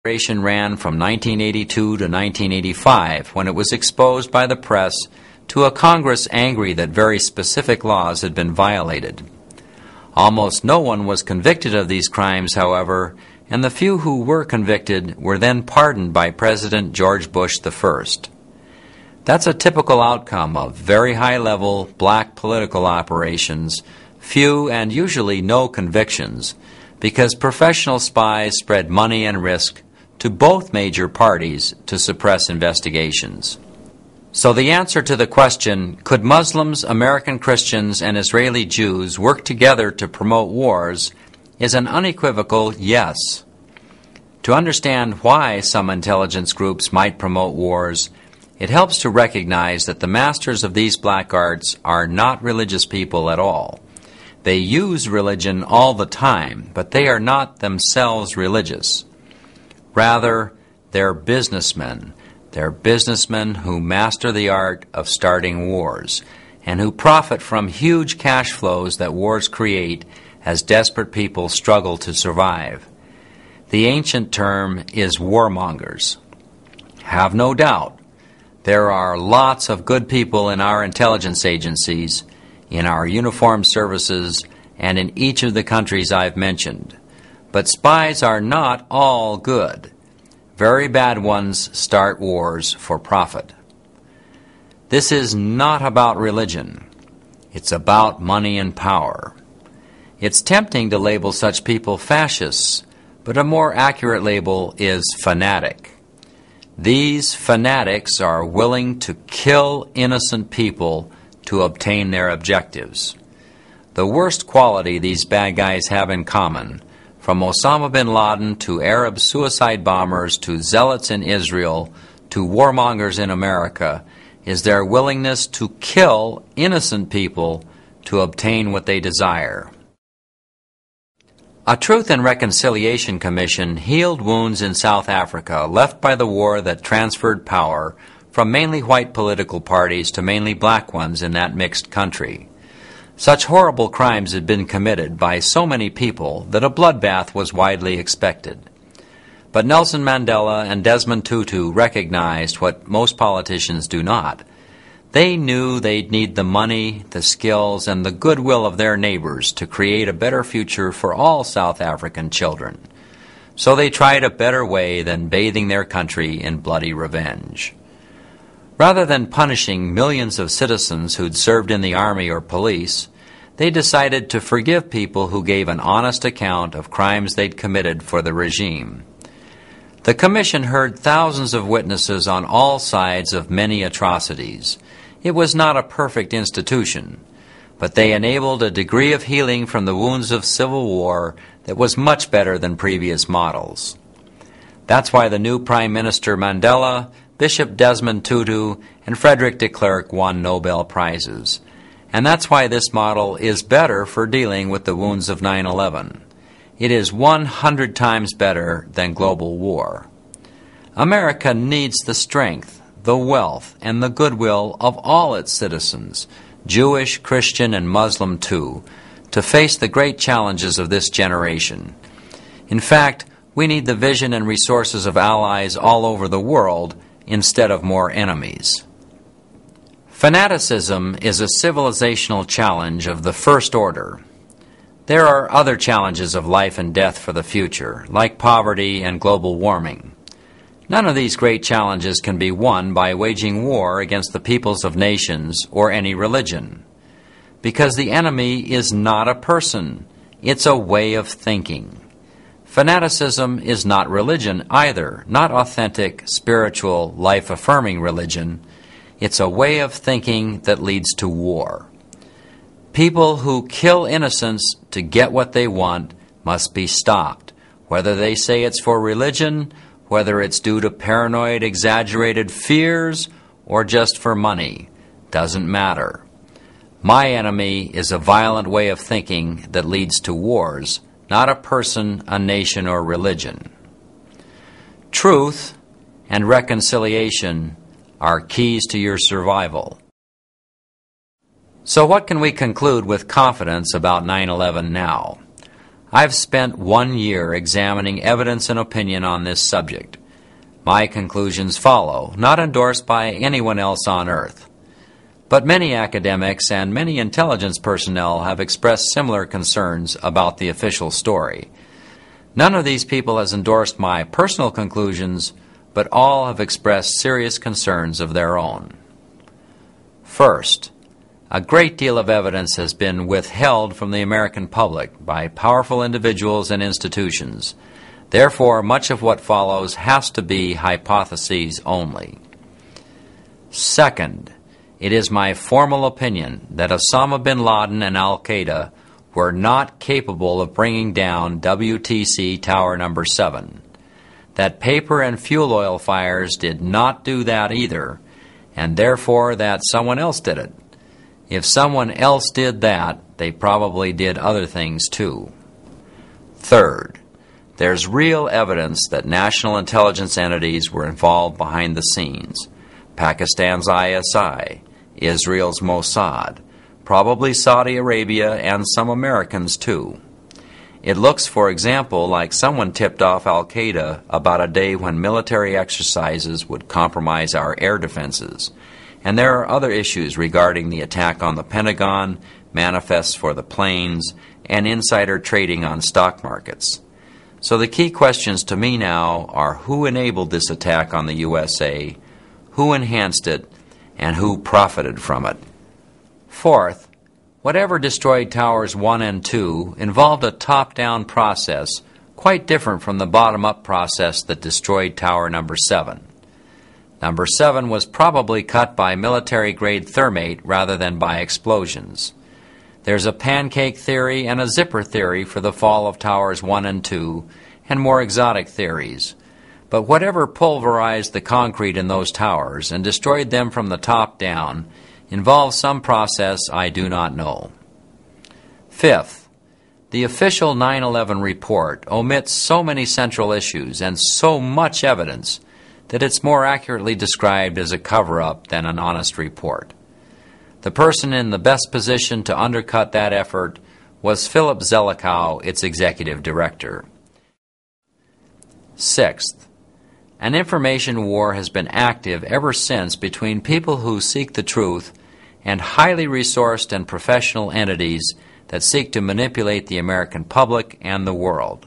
Operation ran from 1982 to 1985, when it was exposed by the press to a Congress angry that very specific laws had been violated. Almost no one was convicted of these crimes, however, and the few who were convicted were then pardoned by President George Bush I. That's a typical outcome of very high-level black political operations, few and usually no convictions, because professional spies spread money and risk to both major parties to suppress investigations. So the answer to the question, could Muslims, American Christians, and Israeli Jews work together to promote wars, is an unequivocal yes. To understand why some intelligence groups might promote wars, it helps to recognize that the masters of these black arts are not religious people at all. They use religion all the time, but they are not themselves religious. Rather, they're businessmen. They're businessmen who master the art of starting wars and who profit from huge cash flows that wars create as desperate people struggle to survive. The ancient term is warmongers. Have no doubt, there are lots of good people in our intelligence agencies, in our uniformed services, and in each of the countries I've mentioned. But spies are not all good. Very bad ones start wars for profit. This is not about religion. It's about money and power. It's tempting to label such people fascists, but a more accurate label is fanatic. These fanatics are willing to kill innocent people to obtain their objectives. The worst quality these bad guys have in common, from Osama bin Laden to Arab suicide bombers to zealots in Israel to warmongers in America, is their willingness to kill innocent people to obtain what they desire. A Truth and Reconciliation Commission healed wounds in South Africa left by the war that transferred power from mainly white political parties to mainly black ones in that mixed country. Such horrible crimes had been committed by so many people that a bloodbath was widely expected. But Nelson Mandela and Desmond Tutu recognized what most politicians do not. They knew they'd need the money, the skills, and the goodwill of their neighbors to create a better future for all South African children. So they tried a better way than bathing their country in bloody revenge. Rather than punishing millions of citizens who'd served in the army or police, they decided to forgive people who gave an honest account of crimes they'd committed for the regime. The Commission heard thousands of witnesses on all sides of many atrocities. It was not a perfect institution, but they enabled a degree of healing from the wounds of civil war that was much better than previous models. That's why the new Prime Minister Mandela, Bishop Desmond Tutu, and Frederick de Klerk won Nobel Prizes. And that's why this model is better for dealing with the wounds of 9/11. It is 100 times better than global war. America needs the strength, the wealth, and the goodwill of all its citizens, Jewish, Christian, and Muslim too, to face the great challenges of this generation. In fact, we need the vision and resources of allies all over the world instead of more enemies. Fanaticism is a civilizational challenge of the first order. There are other challenges of life and death for the future, like poverty and global warming. None of these great challenges can be won by waging war against the peoples of nations or any religion, because the enemy is not a person, it's a way of thinking. Fanaticism is not religion either, not authentic, spiritual, life-affirming religion. It's a way of thinking that leads to war. People who kill innocents to get what they want must be stopped, whether they say it's for religion, whether it's due to paranoid, exaggerated fears, or just for money. Doesn't matter. My enemy is a violent way of thinking that leads to wars, not a person, a nation, or religion. Truth and reconciliation are keys to your survival. So what can we conclude with confidence about 9/11 now? I've spent 1 year examining evidence and opinion on this subject. My conclusions follow, not endorsed by anyone else on earth. But many academics and many intelligence personnel have expressed similar concerns about the official story. None of these people has endorsed my personal conclusions, but all have expressed serious concerns of their own. First, a great deal of evidence has been withheld from the American public by powerful individuals and institutions. Therefore, much of what follows has to be hypotheses only. Second, it is my formal opinion that Osama bin Laden and Al-Qaeda were not capable of bringing down WTC Tower Number 7, that paper and fuel oil fires did not do that either, and therefore that someone else did it. If someone else did that, they probably did other things too. Third, there's real evidence that national intelligence entities were involved behind the scenes. Pakistan's ISI, Israel's Mossad, probably Saudi Arabia, and some Americans too. It looks, for example, like someone tipped off Al-Qaeda about a day when military exercises would compromise our air defenses. And there are other issues regarding the attack on the Pentagon, manifests for the planes, and insider trading on stock markets. So the key questions to me now are who enabled this attack on the USA, who enhanced it, and who profited from it. Fourth, whatever destroyed Towers 1 and 2 involved a top-down process quite different from the bottom-up process that destroyed Tower Number 7. Number 7 was probably cut by military-grade thermate rather than by explosions. There's a pancake theory and a zipper theory for the fall of Towers 1 and 2, and more exotic theories. But whatever pulverized the concrete in those towers and destroyed them from the top down involves some process I do not know. Fifth, the official 9/11 report omits so many central issues and so much evidence that it's more accurately described as a cover-up than an honest report. The person in the best position to undercut that effort was Philip Zelikow, its executive director. Sixth, an information war has been active ever since between people who seek the truth and highly resourced and professional entities that seek to manipulate the American public and the world.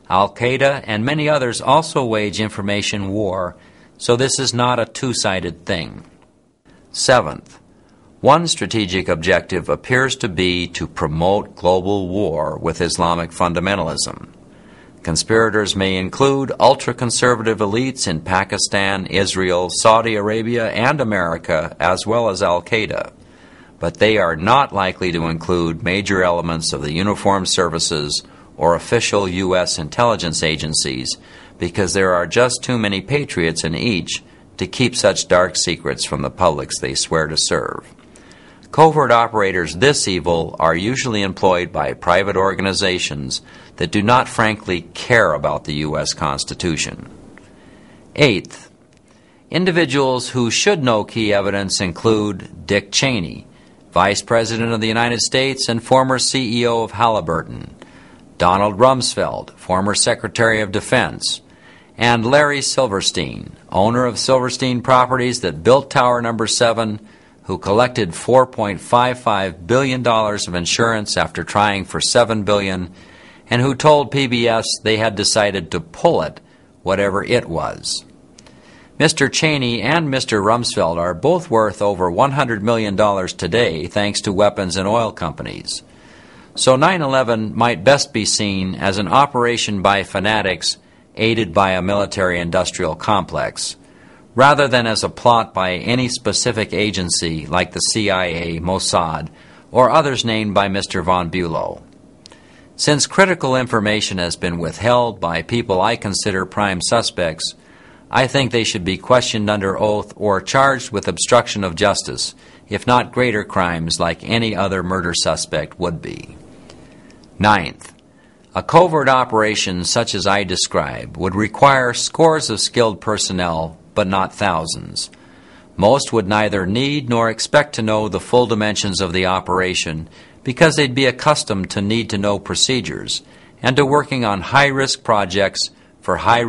Al-Qaeda and many others also wage information war, so this is not a two-sided thing. Seventh, one strategic objective appears to be to promote global war with Islamic fundamentalism. Conspirators may include ultra-conservative elites in Pakistan, Israel, Saudi Arabia, and America, as well as Al-Qaeda. But they are not likely to include major elements of the uniformed services or official U.S. intelligence agencies because there are just too many patriots in each to keep such dark secrets from the publics they swear to serve. Covert operators this evil are usually employed by private organizations that do not frankly care about the U.S. Constitution. Eighth, individuals who should know key evidence include Dick Cheney, Vice President of the United States and former CEO of Halliburton, Donald Rumsfeld, former Secretary of Defense, and Larry Silverstein, owner of Silverstein Properties that built Tower Number 7, who collected $4.55 billion of insurance after trying for $7 billion, and who told PBS they had decided to pull it, whatever it was. Mr. Cheney and Mr. Rumsfeld are both worth over $100 million today thanks to weapons and oil companies. So 9/11 might best be seen as an operation by fanatics aided by a military-industrial complex, rather than as a plot by any specific agency like the CIA, Mossad, or others named by Mr. von Bülow. Since critical information has been withheld by people I consider prime suspects, I think they should be questioned under oath or charged with obstruction of justice, if not greater crimes like any other murder suspect would be. Ninth, a covert operation such as I describe would require scores of skilled personnel, but not thousands. Most would neither need nor expect to know the full dimensions of the operation because they'd be accustomed to need-to-know procedures and to working on high-risk projects for high